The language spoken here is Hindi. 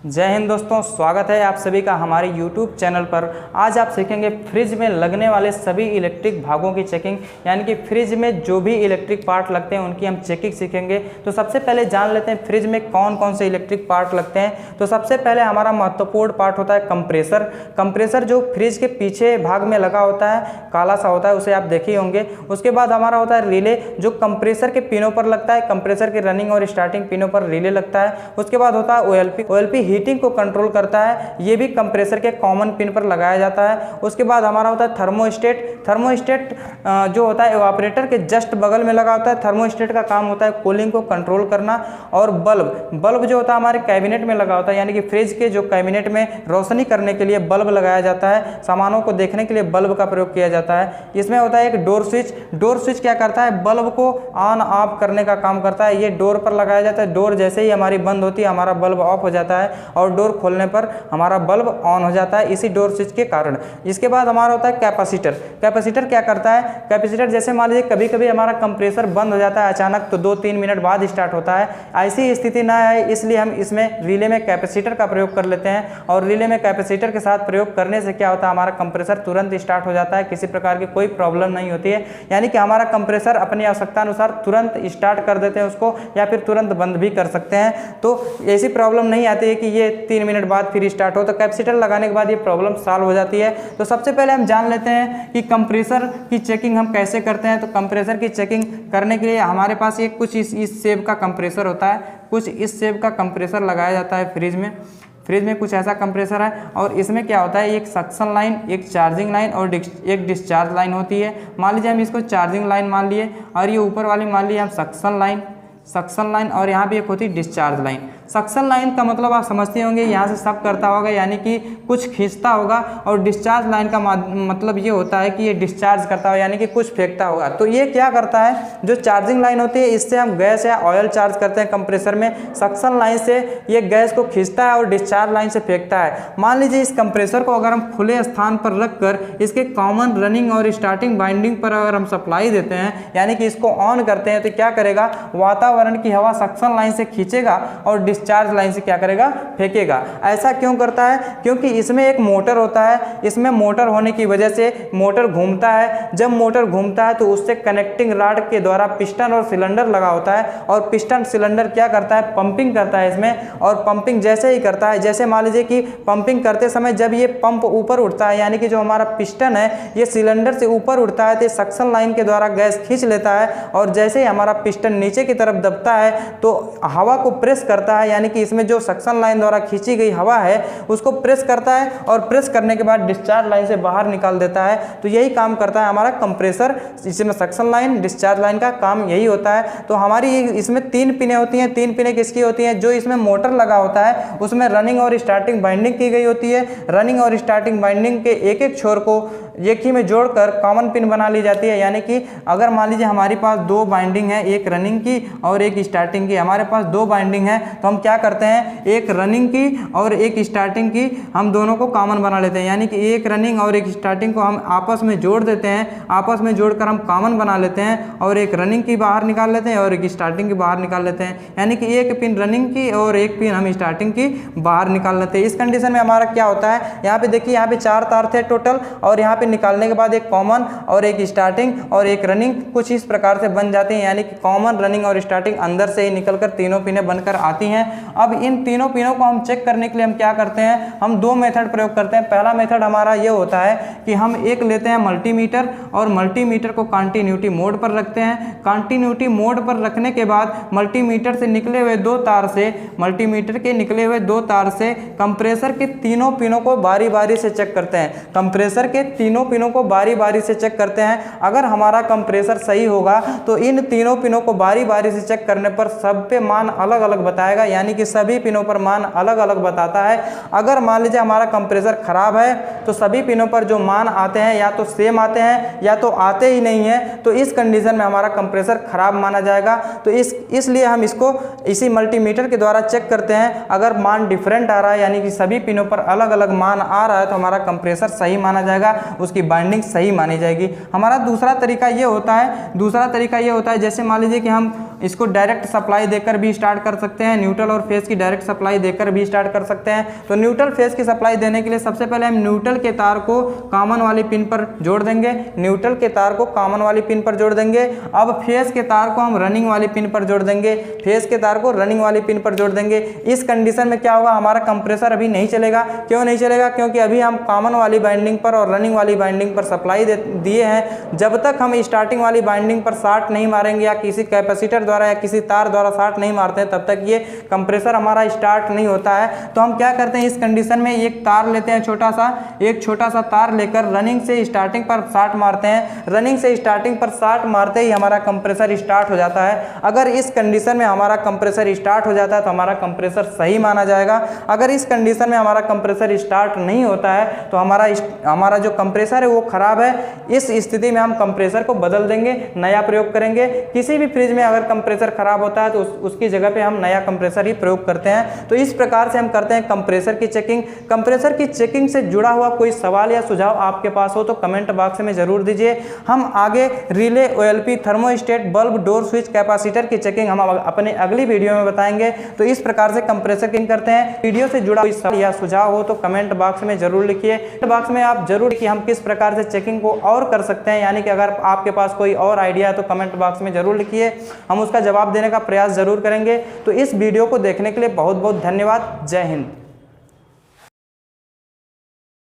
जय हिंद दोस्तों, स्वागत है आप सभी का हमारे YouTube चैनल पर। आज आप सीखेंगे फ्रिज में लगने वाले सभी इलेक्ट्रिक भागों की चेकिंग, यानी कि फ्रिज में जो भी इलेक्ट्रिक पार्ट लगते हैं उनकी हम चेकिंग सीखेंगे। तो सबसे पहले जान लेते हैं फ्रिज में कौन कौन से इलेक्ट्रिक पार्ट लगते हैं। तो सबसे पहले हमारा महत्वपूर्ण पार्ट होता है कंप्रेसर। कंप्रेसर जो फ्रिज के पीछे भाग में लगा होता है, काला सा होता है, उसे आप देखे होंगे। उसके बाद हमारा होता है रिले, जो कंप्रेसर के पिनों पर लगता है, कंप्रेसर के रनिंग और स्टार्टिंग पिनों पर रिले लगता है। उसके बाद होता है ओएलपी हीटिंग को कंट्रोल करता है, ये भी कंप्रेसर के कॉमन पिन पर लगाया जाता है। उसके बाद हमारा होता है थर्मोस्टेट जो होता है इवापोरेटर के जस्ट बगल में लगा होता है। थर्मोस्टेट का काम होता है कूलिंग को कंट्रोल करना। और बल्ब जो होता है हमारे कैबिनेट में लगा होता है, यानी कि फ्रिज के जो कैबिनेट में रोशनी करने के लिए बल्ब लगाया जाता है, सामानों को देखने के लिए बल्ब का प्रयोग किया जाता है। इसमें होता है एक डोर स्विच क्या करता है, बल्ब को ऑन ऑफ करने का काम करता है। ये डोर पर लगाया जाता है, डोर जैसे ही हमारी बंद होती है हमारा बल्ब ऑफ हो जाता है और डोर खोलने पर हमारा बल्ब ऑन हो जाता है, इसी डोर स्विच के कारण। इसके बाद हमारा होता है कैपेसिटर क्या करता है, कैपेसिटर जैसे मान लीजिए कभी कभी हमारा कंप्रेसर बंद हो जाता है अचानक, तो 2-3 मिनट बाद स्टार्ट होता है। ऐसी स्थिति ना आए इसलिए हम इसमें रिले में कैपेसिटर का प्रयोग कर लेते हैं। और रिले में कैपेसिटर के साथ प्रयोग करने से क्या होता है, हमारा कंप्रेसर तुरंत स्टार्ट हो जाता है, किसी प्रकार की कोई प्रॉब्लम नहीं होती है। यानी कि हमारा कंप्रेसर अपनी आवश्यकता अनुसार तुरंत स्टार्ट कर देते हैं उसको, या फिर तुरंत बंद भी कर सकते हैं। तो ऐसी प्रॉब्लम नहीं आती है कि ये 3 मिनट बाद फिर स्टार्ट हो। तो कैपेसिटर लगाने के बाद ये प्रॉब्लम सॉल्व हो जाती है। तो सबसे पहले हम जान लेते हैं कि कंप्रेसर की चेकिंग हम कैसे करते हैं। तो कंप्रेसर की चेकिंग करने के लिए हमारे पास एक कुछ इस शेप का कंप्रेसर होता है, कुछ इस शेप का कंप्रेसर लगाया जाता है फ्रिज में कुछ ऐसा कंप्रेसर है। और इसमें क्या होता है, एक सक्शन लाइन, एक चार्जिंग लाइन और एक डिस्चार्ज लाइन होती है। मान लीजिए हम इसको चार्जिंग लाइन मान लिए, और ये ऊपर वाली मान ली हम सक्शन लाइन, और यहाँ भी एक होती है डिस्चार्ज लाइन। सक्शन लाइन का मतलब आप समझते होंगे, यहाँ से सब करता होगा, यानी कि कुछ खींचता होगा। और डिस्चार्ज लाइन का मतलब ये होता है कि ये डिस्चार्ज करता होगा, यानी कि कुछ फेंकता होगा। तो ये क्या करता है, जो चार्जिंग लाइन होती है इससे हम गैस या ऑयल चार्ज करते हैं कंप्रेसर में। सक्शन लाइन से ये गैस को खींचता है और डिस्चार्ज लाइन से फेंकता है। मान लीजिए इस कंप्रेसर को अगर हम खुले स्थान पर रखकर इसके कॉमन रनिंग और स्टार्टिंग बाइंडिंग पर अगर हम सप्लाई देते हैं, यानी कि इसको ऑन करते हैं, तो क्या करेगा, वातावरण की हवा सक्शन लाइन से खींचेगा और डिस्चार्ज लाइन से क्या करेगा, फेंकेगा। ऐसा क्यों करता है, क्योंकि इसमें एक मोटर होता है। इसमें मोटर होने की वजह से मोटर घूमता है। जब मोटर घूमता है तो उससे कनेक्टिंग रॉड के द्वारा पिस्टन और सिलेंडर लगा होता है, और पिस्टन सिलेंडर क्या करता है, पंपिंग करता है इसमें। और पंपिंग जैसे ही करता है, जैसे मान लीजिए कि पंपिंग करते समय जब ये पंप ऊपर उठता है, यानी कि जो हमारा पिस्टन है ये सिलेंडर से ऊपर उठता है, तो सक्शन लाइन के द्वारा गैस खींच लेता है। और जैसे ही हमारा पिस्टन नीचे की तरफ दबता है तो हवा को प्रेस करता है, यानी कि इसमें जो सक्शन लाइन द्वारा खींची गई हवा है उसको प्रेस करता है, और प्रेस करने के बाद डिस्चार्ज लाइन से बाहर निकाल देता है। तो यही काम करता है हमारा कंप्रेसर, इसमें सक्शन लाइन डिस्चार्ज लाइन का काम यही होता है। तो हमारी इसमें 3 पिनें होती हैं। 3 पिनें किसकी होती हैं, जो इसमें मोटर लगा होता है उसमें रनिंग और स्टार्टिंग बाइंडिंग की गई होती है। रनिंग और स्टार्टिंग बाइंडिंग के एक छोर को एक ही में जोड़कर कॉमन पिन बना ली जाती है। यानी कि अगर मान लीजिए हमारे पास 2 बाइंडिंग है, एक रनिंग की और एक स्टार्टिंग की। हमारे पास 2 बाइंडिंग है तो हम क्या करते हैं, एक रनिंग की और एक स्टार्टिंग की हम दोनों को कॉमन बना लेते हैं। यानी कि एक रनिंग और एक स्टार्टिंग को हम आपस में जोड़ देते हैं, आपस में जोड़कर हम कॉमन बना लेते हैं, और एक रनिंग की बाहर निकाल लेते हैं और एक स्टार्टिंग की बाहर निकाल लेते हैं। यानी कि एक पिन रनिंग की और एक पिन हम स्टार्टिंग की बाहर निकाल लेते हैं। इस कंडीशन में हमारा क्या होता है, यहाँ पे देखिए, यहाँ पे 4 तार थे टोटल, और यहाँ पे निकालने के बाद एक कॉमन और एक स्टार्टिंग और एक रनिंग कुछ इस प्रकार से बन जाती हैं। यानी कि कॉमन, रनिंग और स्टार्टिंग अंदर से ही निकलकर तीनों पिनें बनकर आती हैं। अब इन तीनों पिनों को हम चेक करने के लिए हम क्या करते हैं, हम 2 मेथड प्रयोग करते हैं। पहला मेथड हमारा ये होता है कि हम एक लेते हैं मल्टीमीटर, और मल्टीमीटर को कंटिन्यूटी मोड पर रखते हैं। कंटिन्यूटी मोड पर रखने के बाद मल्टीमीटर के निकले हुए 2 तार से कंप्रेसर के तीनों पिनों को बारी बारी से चेक करते हैं। कंप्रेसर के तीनों पिनों को बारी बारी से चेक करते हैं। अगर हमारा कंप्रेसर सही होगा तो इन तीनों पिनों को बारी बारी से चेक करने पर सब पे मान अलग अलग बताएगा, यानी कि सभी पिनों पर मान अलग अलग बताता है। अगर मान लीजिए हमारा कंप्रेसर खराब है तो सभी पिनों पर जो मान आते हैं या तो सेम आते हैं या तो आते ही नहीं है, तो इस कंडीशन में हमारा कंप्रेसर खराब माना जाएगा। तो इसलिए हम इसको इसी मल्टीमीटर के द्वारा चेक करते हैं। अगर मान डिफरेंट आ रहा है, यानी कि सभी पिनों पर अलग अलग मान आ रहा है, तो हमारा कंप्रेसर सही माना जाएगा, उसकी बाइंडिंग सही मानी जाएगी। हमारा दूसरा तरीका ये होता है जैसे मान लीजिए कि हम इसको डायरेक्ट सप्लाई देकर भी स्टार्ट कर सकते हैं, न्यूट्रल और फेज की डायरेक्ट सप्लाई देकर भी स्टार्ट कर सकते हैं। तो न्यूट्रल फेज की सप्लाई देने के लिए सबसे पहले हम न्यूट्रल के तार को कॉमन वाली पिन पर जोड़ देंगे, न्यूट्रल के तार को कॉमन वाली पिन पर जोड़ देंगे। अब फेज के तार को हम रनिंग वाली पिन पर जोड़ देंगे, फेज के तार को रनिंग वाली पिन पर जोड़ देंगे। इस कंडीशन में क्या होगा, हमारा कंप्रेसर अभी नहीं चलेगा। क्यों नहीं चलेगा? क्योंकि अभी हम कॉमन वाली बाइंडिंग पर और रनिंग वाली बाइंडिंग पर सप्लाई दिए हैं। जब तक हम स्टार्टिंग वाली बाइंडिंग पर शॉर्ट नहीं मारेंगे या किसी कैपेसिटर द्वारा या किसी तार द्वारा शॉर्ट नहीं मारते हैं, तब तक ये कंप्रेसर हमारा स्टार्ट नहीं होता है। तो हम क्या करते हैं, इस कंडीशन में एक तार लेते हैं, एक छोटा सा तार लेकर रनिंग से स्टार्टिंग पर शॉर्ट मारते हैं। रनिंग से स्टार्टिंग पर शॉर्ट मारते ही हमारा कंप्रेसर स्टार्ट हो जाता है। अगर इस कंडीशन में हमारा कंप्रेसर स्टार्ट हो जाता है तो हमारा कंप्रेसर सही माना जाएगा। अगर इस कंडीशन में हमारा कंप्रेसर स्टार्ट नहीं होता है तो हमारा जो कंप्रेसर है वो खराब है। इस स्थिति में हम कंप्रेसर को बदल देंगे, नया प्रयोग करेंगे। किसी भी फ्रिज में अगर कंप्रेसर खराब होता है तो उसकी जगह पे हम नया कंप्रेसर ही प्रयोग करते हैं। तो इस प्रकार से हम करते हैं कंप्रेसर की चेकिंग। कंप्रेसर की चेकिंग से जुड़ा हुआ कोई सवाल या सुझाव आपके पास हो तो कमेंट बॉक्स में जरूर दीजिए। हम आगे relay, OLP, thermostat, bulb, door switch, capacitor की चेकिंग हम अपने अगली वीडियो में बताएंगे। तो इस प्रकार से कंप्रेसर चेकिंग करते हैं। वीडियो से जुड़ा कोई सवाल या सुझाव हो तो कमेंट बॉक्स में जरूर लिखिए। कमेंट बॉक्स में आप जरूर कि हम किस प्रकार से चेकिंग को और कर सकते हैं, यानी कि अगर आपके पास कोई और आइडिया है तो कमेंट बॉक्स में जरूर लिखिए, हम उसका जवाब देने का प्रयास जरूर करेंगे। तो इस वीडियो को देखने के लिए बहुत बहुत धन्यवाद। जय हिंद।